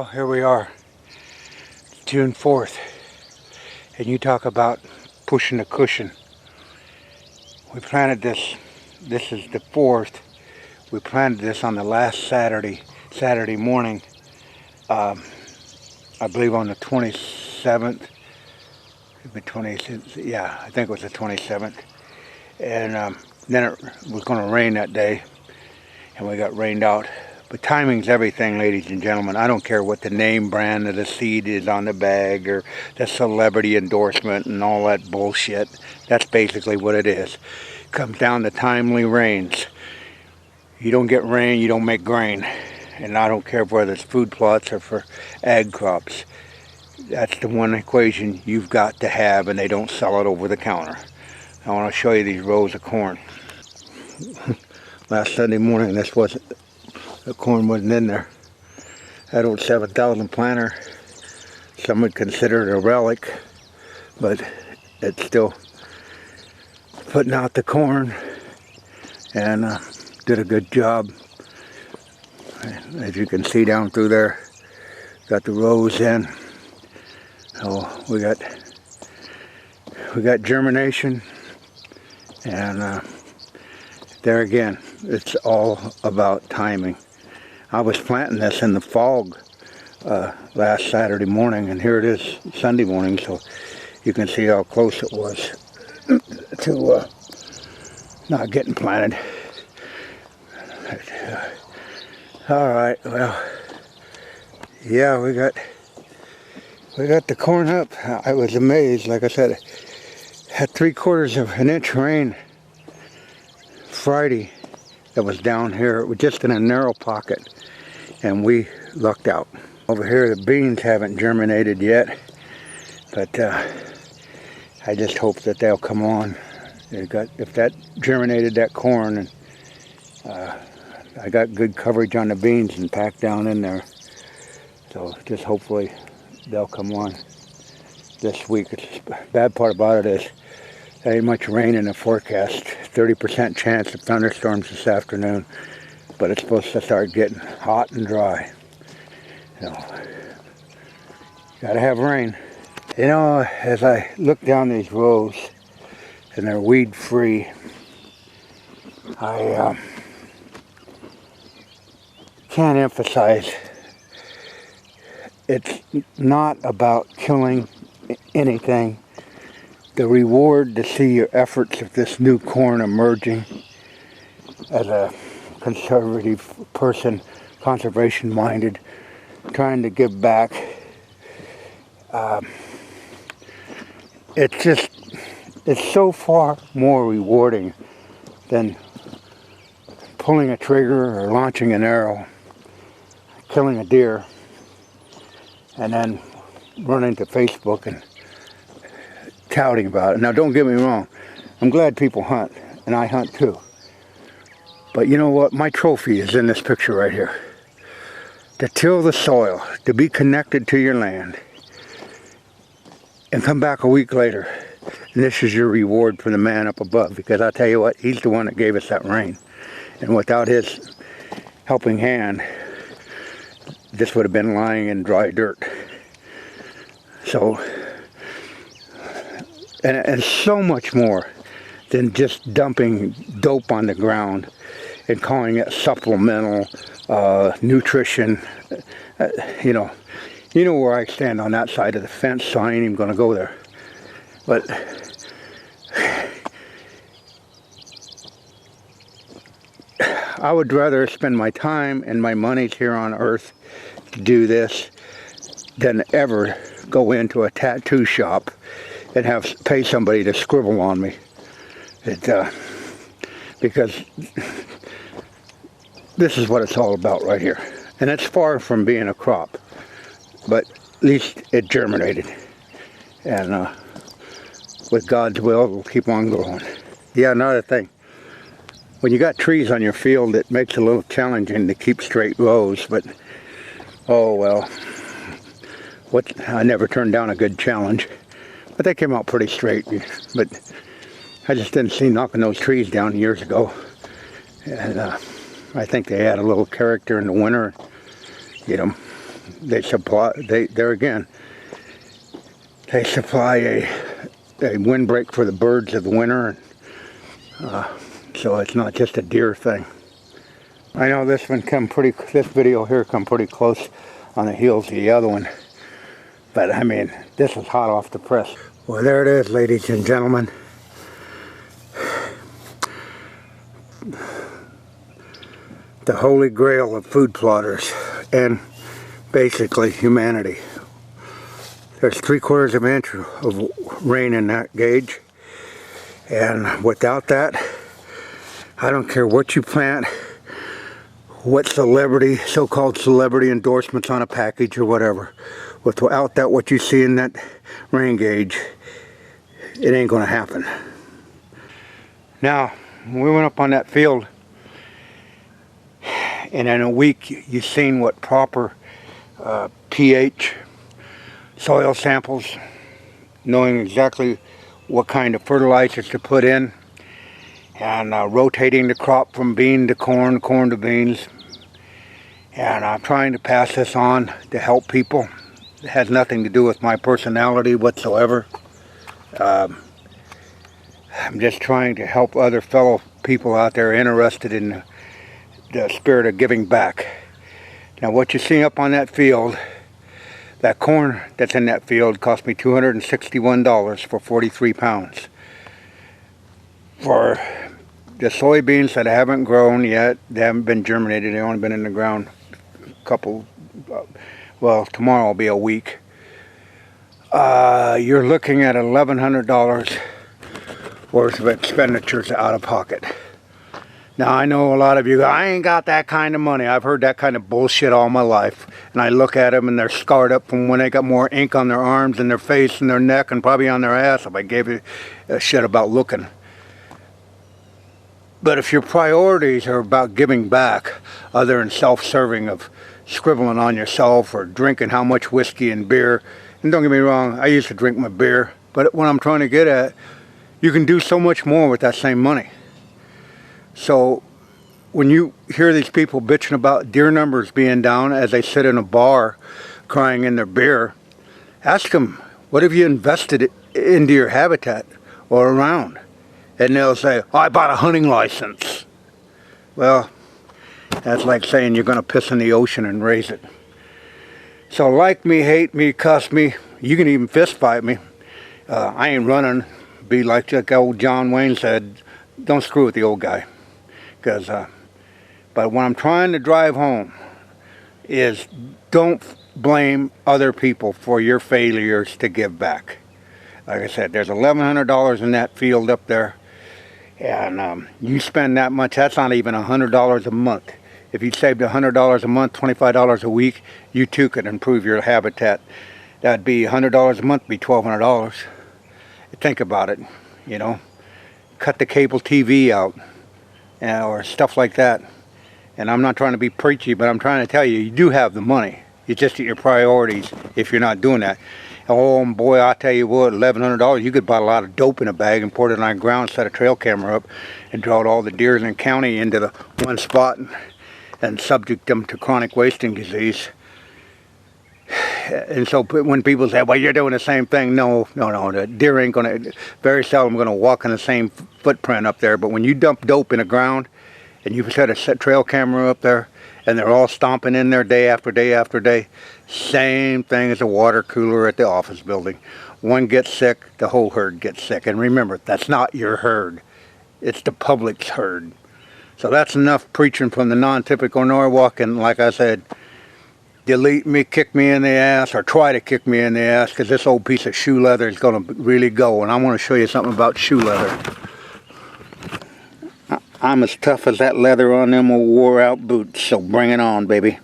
Well, here we are, June 4th, and you talk about pushing a cushion. We planted this is the 4th. We planted this on the last Saturday morning, I believe on the 27th, yeah, I think it was the 27th, and then it was going to rain that day, and we got rained out. But timing's everything, ladies and gentlemen. I don't care what the name brand of the seed is on the bag or the celebrity endorsement and all that bullshit. That's basically what it is. It comes down to timely rains. You don't get rain, you don't make grain. And I don't care whether it's food plots or for ag crops. That's the one equation you've got to have, and they don't sell it over the counter. I want to show you these rows of corn. Last Sunday morning, the corn wasn't in there. That old 7,000 planter, some would consider it a relic, but it's still putting out the corn, and did a good job. As you can see down through there, got the rows in. So we got germination, and there again, it's all about timing. I was planting this in the fog last Saturday morning, and here it is Sunday morning, so you can see how close it was to not getting planted. All right, well, yeah, we got the corn up. I was amazed. Like I said, had 3/4 of an inch rain Friday. That was down here. It was just in a narrow pocket, and we lucked out. Over here, the beans haven't germinated yet, but I just hope that they'll come on. If that germinated that corn, and I got good coverage on the beans and packed down in there, so just hopefully they'll come on this week. The bad part about it is there ain't much rain in the forecast. 30% chance of thunderstorms this afternoon, but it's supposed to start getting hot and dry. You know, gotta have rain. You know, as I look down these rows, and they're weed free, I can't emphasize it's not about killing anything. The reward to see your efforts of this new corn emerging, as a conservative person, conservation minded, trying to give back, it's so far more rewarding than pulling a trigger or launching an arrow, killing a deer, and then running to Facebook and touting about it. Now, don't get me wrong, I'm glad people hunt, and I hunt too. But you know what? My trophy is in this picture right here. To till the soil, to be connected to your land, and come back a week later, and this is your reward from the man up above, because I'll tell you what, he's the one that gave us that rain. And without his helping hand, this would have been lying in dry dirt. So, and so much more than just dumping dope on the ground and calling it supplemental nutrition. You know where I stand on that side of the fence, so I ain't even going to go there. But I would rather spend my time and my monies here on earth to do this than ever go into a tattoo shop and pay somebody to scribble on me. Because this is what it's all about right here. And it's far from being a crop, but at least it germinated. And with God's will, it'll keep on growing. Yeah, another thing. When you got trees on your field, it makes it a little challenging to keep straight rows, but oh well. I never turned down a good challenge. But they came out pretty straight. But I just didn't see knocking those trees down years ago. And I think they had a little character in the winter. Get them they supply, there again, they supply a windbreak for the birds of the winter. So it's not just a deer thing. I know this video here come pretty close on the heels of the other one. But I mean, this is hot off the press. Well, there it is, ladies and gentlemen. The holy grail of food plotters and basically humanity. There's 3/4 of an inch of rain in that gauge, and without that, I don't care what you plant, what celebrity, so-called celebrity endorsements on a package or whatever. Without that, what you see in that rain gauge, it ain't gonna happen. Now, when we went up on that field, and in a week you've seen what proper pH, soil samples, knowing exactly what kind of fertilizers to put in, and rotating the crop from bean to corn, corn to beans. And I'm trying to pass this on to help people. It has nothing to do with my personality whatsoever. I'm just trying to help other fellow people out there interested in the spirit of giving back. Now what you see up on that field, that corn that's in that field cost me $261 for 43 pounds. For the soybeans that haven't grown yet, they haven't been germinated, they've only been in the ground a couple, well, tomorrow will be a week. You're looking at $1,100 worth of expenditures out of pocket. Now I know a lot of you go, I ain't got that kind of money. I've heard that kind of bullshit all my life. And I look at them and they're scarred up from when they got more ink on their arms and their face and their neck and probably on their ass if I gave you a shit about looking. But if your priorities are about giving back, other than self-serving of scribbling on yourself or drinking how much whiskey and beer, and don't get me wrong, I used to drink my beer, but what I'm trying to get at, you can do so much more with that same money. So when you hear these people bitching about deer numbers being down as they sit in a bar crying in their beer, ask them, what have you invested into your habitat or around? And they'll say, oh, I bought a hunting license. Well, that's like saying you're going to piss in the ocean and raise it. So like me, hate me, cuss me, you can even fist fight me. I ain't running. Be like old John Wayne said, don't screw with the old guy. But what I'm trying to drive home is don't blame other people for your failures to give back. Like I said, there's $1,100 in that field up there, and you spend that much, that's not even $100 a month. If you saved $100 a month, $25 a week, you too could improve your habitat. That'd be $100 a month, be $1,200. Think about it, you know. Cut the cable TV out. Or stuff like that. And I'm not trying to be preachy, but I'm trying to tell you, you do have the money. It's just at your priorities if you're not doing that. Oh boy, I tell you what, $1,100, you could buy a lot of dope in a bag and pour it on the ground, set a trail camera up, and draw all the deer in the county into the one spot and subject them to chronic wasting disease. And so when people say, well, you're doing the same thing, no, the deer ain't gonna, very seldom gonna walk in the same footprint up there. But when you dump dope in the ground and you set a trail camera up there and they're all stomping in there day after day after day, same thing as a water cooler at the office building. One gets sick, the whole herd gets sick. And remember, that's not your herd, it's the public's herd. So that's enough preaching from the non-typical Norwalk. And like I said, delete me, kick me in the ass, or try to kick me in the ass, because this old piece of shoe leather is going to really go. And I want to show you something about shoe leather. I'm as tough as that leather on them old wore out boots, so bring it on, baby.